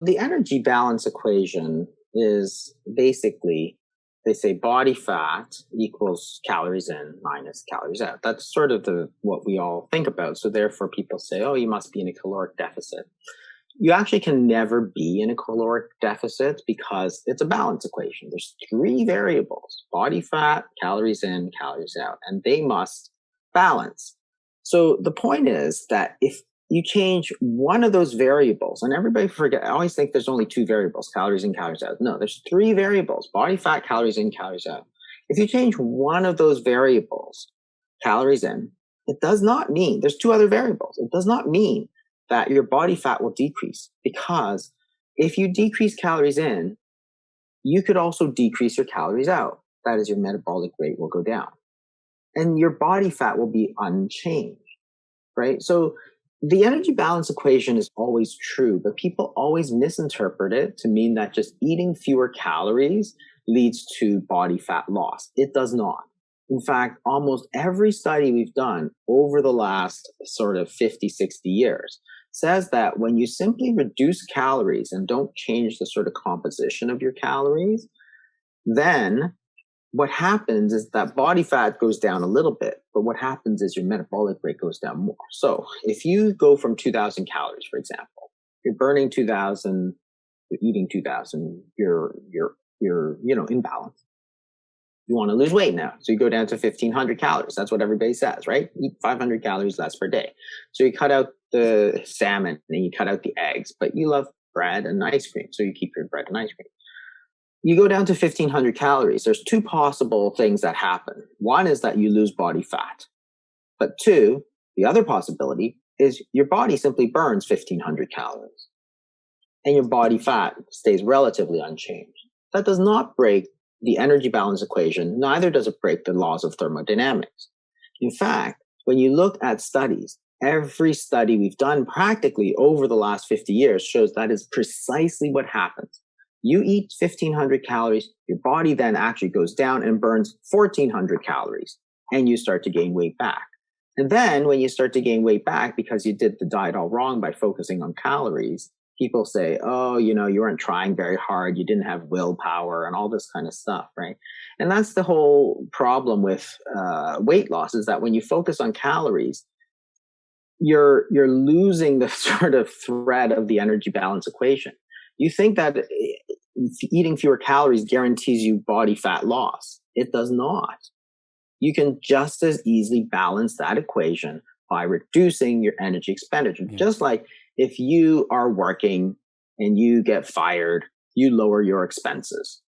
The energy balance equation is basically, they say body fat equals calories in minus calories out. That's sort of what we all think about. So therefore people say, oh, you must be in a caloric deficit. You actually can never be in a caloric deficit because it's a balance equation. There's three variables: body fat, calories in, calories out, and they must balance. So the point is that if you change one of those variables, and everybody forget, I always think there's only two variables, calories in, calories out. No, there's three variables: body fat, calories in, calories out. If you change one of those variables, calories in, it does not mean, there's two other variables. It does not mean that your body fat will decrease, because if you decrease calories in, you could also decrease your calories out. That is, your metabolic rate will go down and your body fat will be unchanged, right? So the energy balance equation is always true, but people always misinterpret it to mean that just eating fewer calories leads to body fat loss. It does not. In fact, almost every study we've done over the last sort of 50, 60 years says that when you simply reduce calories and don't change the sort of composition of your calories, then what happens is that body fat goes down a little bit, but what happens is your metabolic rate goes down more. So if you go from 2,000 calories, for example, you're burning 2,000, you're eating 2,000, you're in balance. You want to lose weight now. So you go down to 1,500 calories. That's what everybody says, right? Eat 500 calories less per day. So you cut out the salmon and you cut out the eggs, but you love bread and ice cream. So you keep your bread and ice cream. You go down to 1,500 calories. There's two possible things that happen. One is that you lose body fat. But two, the other possibility is your body simply burns 1,500 calories and your body fat stays relatively unchanged. That does not break the energy balance equation. Neither does it break the laws of thermodynamics. In fact, when you look at studies, every study we've done practically over the last 50 years shows that is precisely what happens. You eat 1,500 calories, your body then actually goes down and burns 1,400 calories, and you start to gain weight back. And then when you start to gain weight back because you did the diet all wrong by focusing on calories, people say, oh, you weren't trying very hard, you didn't have willpower and all this kind of stuff, right? And that's the whole problem with weight loss, is that when you focus on calories, you're losing the sort of thread of the energy balance equation. You think that eating fewer calories guarantees you body fat loss. It does not. You can just as easily balance that equation by reducing your energy expenditure. Yeah. Just like if you are working and you get fired, you lower your expenses.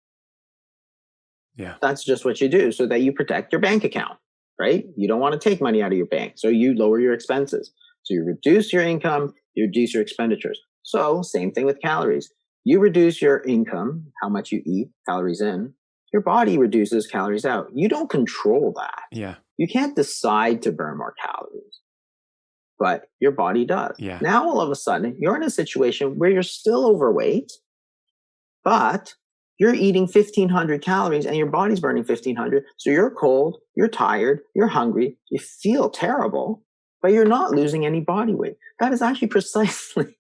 Yeah. That's just what you do so that you protect your bank account, right? You don't want to take money out of your bank, so you lower your expenses. So you reduce your income, you reduce your expenditures. So same thing with calories. You reduce your income, how much you eat, calories in, your body reduces calories out. You don't control that. Yeah. You can't decide to burn more calories, but your body does. Yeah. Now, all of a sudden, you're in a situation where you're still overweight, but you're eating 1,500 calories and your body's burning 1,500. So you're cold, you're tired, you're hungry, you feel terrible, but you're not losing any body weight. That is actually precisely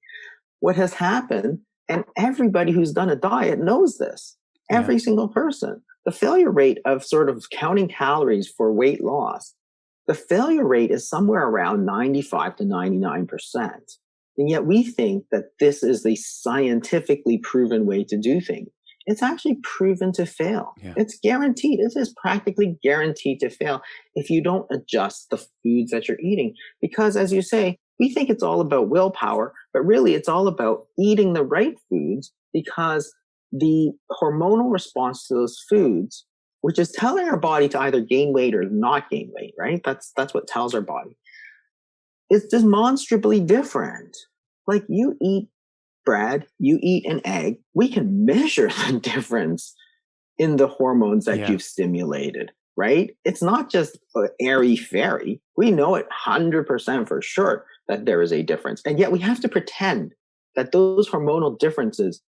what has happened. And everybody who's done a diet knows this. Every single person. The failure rate of sort of counting calories for weight loss, the failure rate is somewhere around 95 to 99%. And yet we think that this is the scientifically proven way to do things. It's actually proven to fail. Yeah. It's guaranteed. It is practically guaranteed to fail if you don't adjust the foods that you're eating. Because as you say, we think it's all about willpower, but really it's all about eating the right foods, because the hormonal response to those foods, which is telling our body to either gain weight or not gain weight, right? That's what tells our body. It's demonstrably different. Like you eat bread, you eat an egg, we can measure the difference in the hormones that you've stimulated, right? It's not just airy-fairy. We know it 100% for sure that there is a difference. And yet we have to pretend that those hormonal differences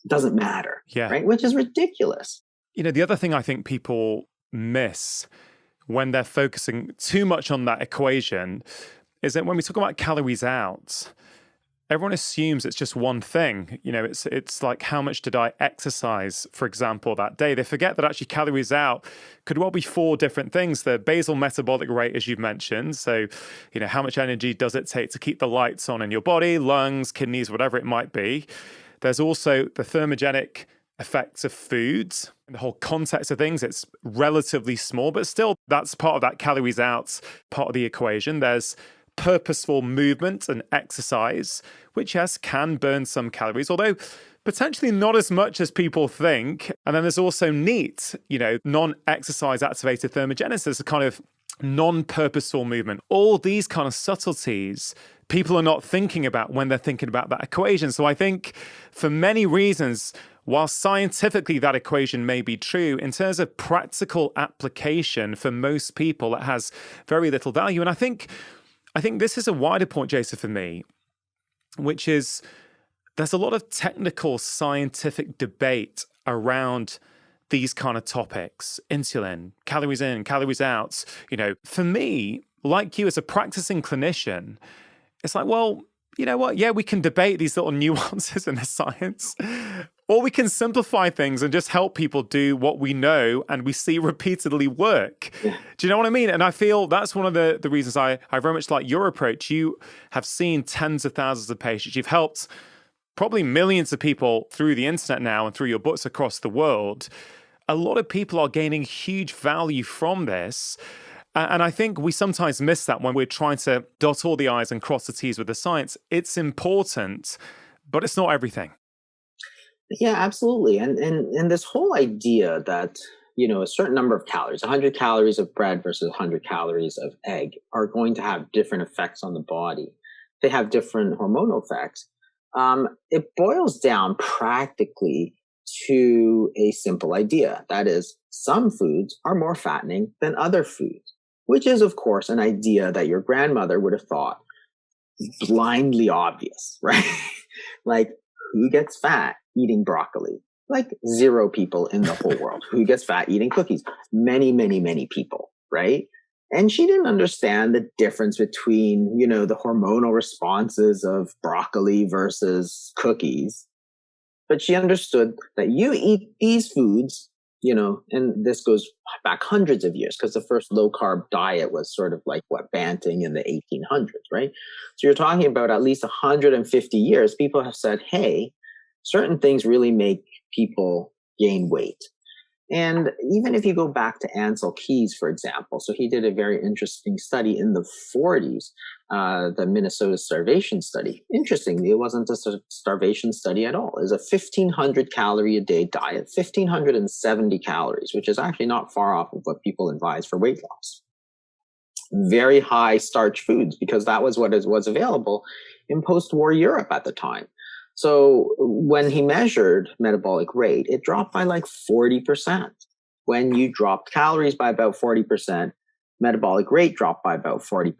doesn't matter, right? Which is ridiculous. The other thing I think people miss when they're focusing too much on that equation is that when we talk about calories out, everyone assumes it's just one thing. You know, it's like, how much did I exercise, for example, that day? They forget that actually calories out could well be four different things. The basal metabolic rate, as you've mentioned. So, you know, how much energy does it take to keep the lights on in your body, lungs, kidneys, whatever it might be. There's also the thermogenic effects of foods. In the whole context of things, it's relatively small, but still that's part of that calories out part of the equation. There's purposeful movement and exercise, which, yes, can burn some calories, although potentially not as much as people think. And then there's also NEAT, you know, non-exercise activated thermogenesis, a kind of non-purposeful movement. All these kind of subtleties people are not thinking about when they're thinking about that equation. So I think for many reasons, while scientifically that equation may be true, in terms of practical application for most people, it has very little value. And I think this is a wider point, Jason, for me, which is there's a lot of technical scientific debate around these kind of topics: insulin, calories in, calories out. You know, for me, like you as a practicing clinician, it's like, well, you know what? Yeah, we can debate these little nuances in the science, or we can simplify things and just help people do what we know and we see repeatedly work. Yeah. Do you know what I mean? And I feel that's one of the reasons I very much like your approach. You have seen tens of thousands of patients. You've helped probably millions of people through the internet now and through your books across the world. A lot of people are gaining huge value from this. And I think we sometimes miss that when we're trying to dot all the I's and cross the T's with the science. It's important, but it's not everything. Yeah, absolutely. And this whole idea that, you know, a certain number of calories, 100 calories of bread versus 100 calories of egg, are going to have different effects on the body. They have different hormonal effects. It boils down practically to a simple idea. That is, some foods are more fattening than other foods, which is, of course, an idea that your grandmother would have thought blindly obvious, right? Like, who gets fat eating broccoli? Like, zero people in the whole world. Who gets fat eating cookies? Many, many, many people, right? And she didn't understand the difference between, you know, the hormonal responses of broccoli versus cookies. But she understood that you eat these foods, you know, and this goes back hundreds of years, because the first low carb diet was sort of like Banting in the 1800s, right? So you're talking about at least 150 years. People have said, hey, certain things really make people gain weight. And even if you go back to Ansel Keys, for example, so he did a very interesting study in the 40s, the Minnesota starvation study. Interestingly, it wasn't a starvation study at all. It was a 1,500 calorie a day diet, 1,570 calories, which is actually not far off of what people advise for weight loss. Very high starch foods, because that was what was available in post-war Europe at the time. So when he measured metabolic rate, it dropped by like 40%. When you dropped calories by about 40%, metabolic rate dropped by about 40%.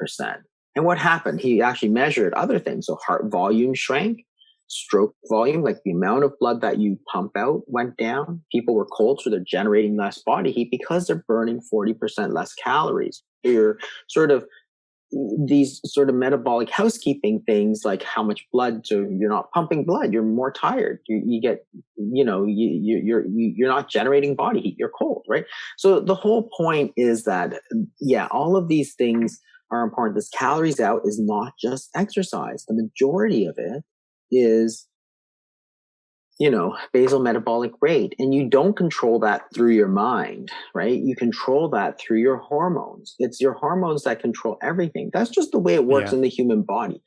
And what happened? He actually measured other things. So heart volume shrank, stroke volume, like the amount of blood that you pump out, went down. People were cold, so they're generating less body heat because they're burning 40% less calories. You're sort of these sort of metabolic housekeeping things, like how much blood, so you're not pumping blood, you're more tired, you get, you know, you're not generating body heat, you're cold, right? So the whole point is that, yeah, all of these things are important. This calories out is not just exercise. The majority of it is, you know, basal metabolic rate. And you don't control that through your mind, right? You control that through your hormones. It's your hormones that control everything. That's just the way it works in the human body.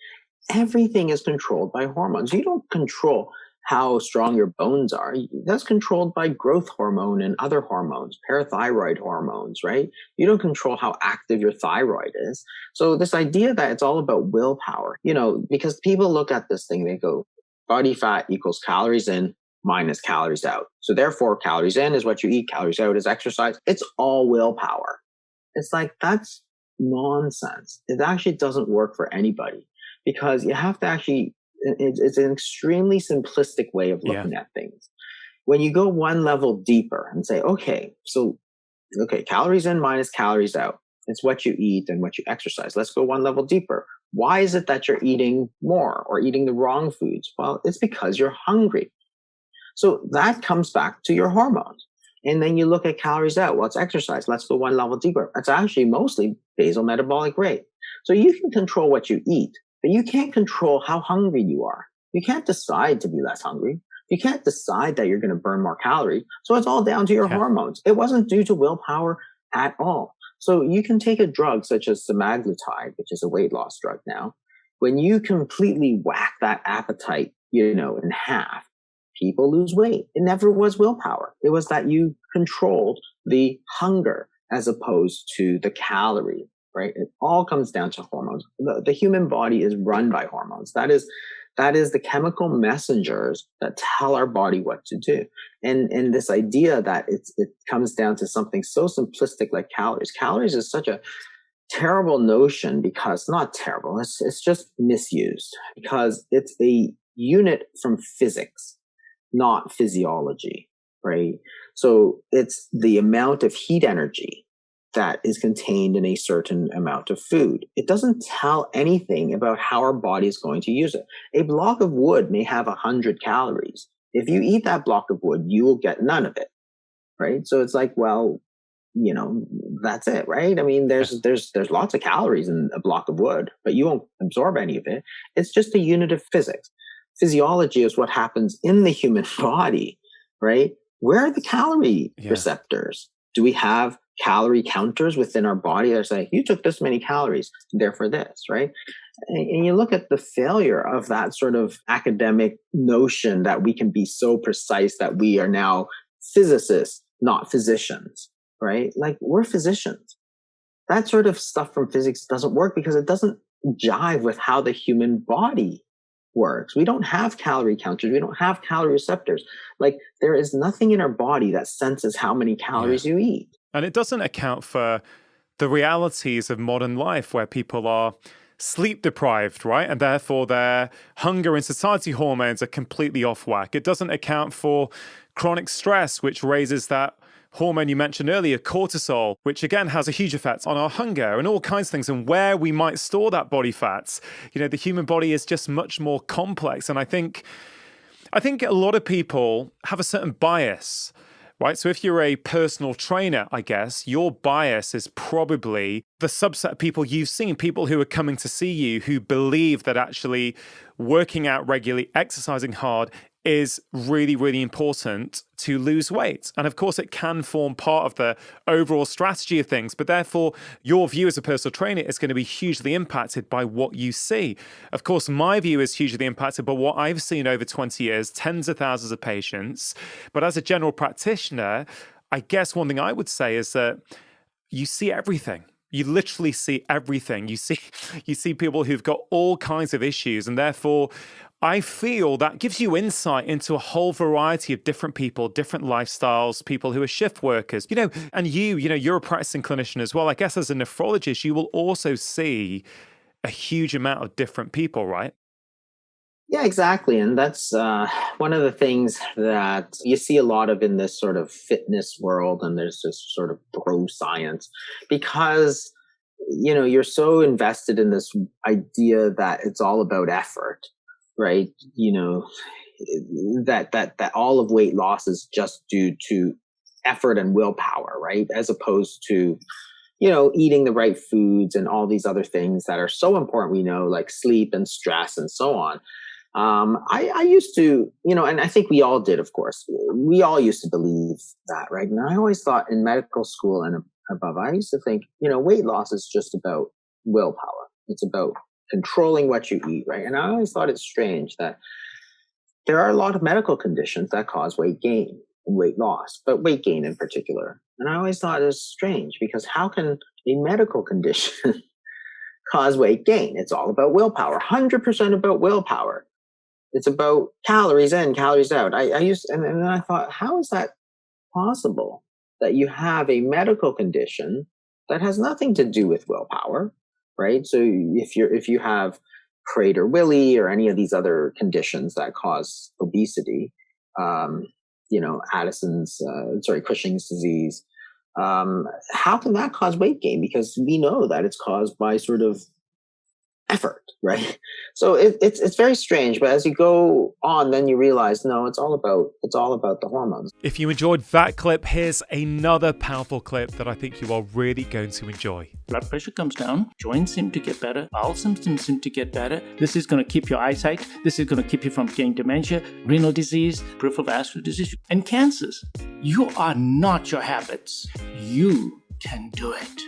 Everything is controlled by hormones. You don't control how strong your bones are. That's controlled by growth hormone and other hormones, parathyroid hormones, right? You don't control how active your thyroid is. So this idea that it's all about willpower, you know, because people look at this thing, they go, body fat equals calories in minus calories out. So therefore, calories in is what you eat, calories out is exercise. It's all willpower. It's like, that's nonsense. It actually doesn't work for anybody, because you have to actually, it's an extremely simplistic way of looking at things. When you go one level deeper and say, okay, calories in minus calories out. It's what you eat and what you exercise. Let's go one level deeper. Why is it that you're eating more or eating the wrong foods? Well, it's because you're hungry. So that comes back to your hormones. And then you look at calories out. Well, it's exercise. Let's go one level deeper. It's actually mostly basal metabolic rate. So you can control what you eat, but you can't control how hungry you are. You can't decide to be less hungry. You can't decide that you're going to burn more calories. So it's all down to your Yeah. hormones. It wasn't due to willpower at all. So you can take a drug such as semaglutide, which is a weight loss drug now. When you completely whack that appetite, in half, people lose weight. It never was willpower. It was that you controlled the hunger as opposed to the calorie, right? It all comes down to hormones. The human body is run by hormones. That is the chemical messengers that tell our body what to do. And this idea that it comes down to something so simplistic like calories. Calories is such a terrible notion because not terrible. It's just misused because it's a unit from physics, not physiology, right? So it's the amount of heat energy that is contained in a certain amount of food. It doesn't tell anything about how our body is going to use it. A block of wood may have 100 calories. If you eat that block of wood, you will get none of it, right? So it's like, well, that's it, right? I mean, there's lots of calories in a block of wood, but you won't absorb any of it. It's just a unit of physics. Physiology is what happens in the human body, right? Where are the calorie receptors? Do we have calorie counters within our body that say, you took this many calories, therefore this, right? And you look at the failure of that sort of academic notion that we can be so precise that we are now physicists, not physicians, right? Like, we're physicians. That sort of stuff from physics doesn't work because it doesn't jive with how the human body works. We don't have calorie counters. We don't have calorie receptors. Like, there is nothing in our body that senses how many calories you eat. And it doesn't account for the realities of modern life where people are sleep deprived, right? And therefore their hunger and satiety hormones are completely off whack. It doesn't account for chronic stress, which raises that hormone you mentioned earlier, cortisol, which again has a huge effect on our hunger and all kinds of things and where we might store that body fats. The human body is just much more complex. And I think a lot of people have a certain bias, right? So if you're a personal trainer, I guess, your bias is probably the subset of people you've seen, people who are coming to see you who believe that actually working out regularly, exercising hard is really, really important to lose weight. And of course, it can form part of the overall strategy of things, but therefore your view as a personal trainer is going to be hugely impacted by what you see. Of course, my view is hugely impacted by what I've seen over 20 years, tens of thousands of patients. But as a general practitioner, I guess one thing I would say is that you see everything. You literally see everything. You see people who've got all kinds of issues, and therefore I feel that gives you insight into a whole variety of different people, different lifestyles, people who are shift workers, and you're a practicing clinician as well. I guess as a nephrologist, you will also see a huge amount of different people, right? Yeah, exactly. And that's one of the things that you see a lot of in this sort of fitness world. And there's this sort of bro science because, you're so invested in this idea that it's all about effort, right? That all of weight loss is just due to effort and willpower, right? As opposed to, eating the right foods and all these other things that are so important, we know, like sleep and stress and so on. I used to, and I think we all did, of course, we all used to believe that, right? And I always thought in medical school and above, I used to think, weight loss is just about willpower. It's about controlling what you eat, right? And I always thought it's strange that there are a lot of medical conditions that cause weight gain and weight loss, but weight gain in particular. And I always thought it was strange because how can a medical condition cause weight gain? It's all about willpower, 100% about willpower. It's about calories in, calories out. And then I thought, how is that possible that you have a medical condition that has nothing to do with willpower, right? So if you have Prader-Willi or any of these other conditions that cause obesity, Cushing's disease, how can that cause weight gain? Because we know that it's caused by sort of effort, right? So it's very strange, but as you go on, then you realize, no, it's all about the hormones. If you enjoyed that clip, here's another powerful clip that I think you are really going to enjoy. Blood pressure comes down, joints seem to get better, bowel symptoms seem to get better. This is going to keep your eyesight. This is going to keep you from getting dementia, renal disease, peripheral vascular disease, and cancers. You are not your habits. You can do it.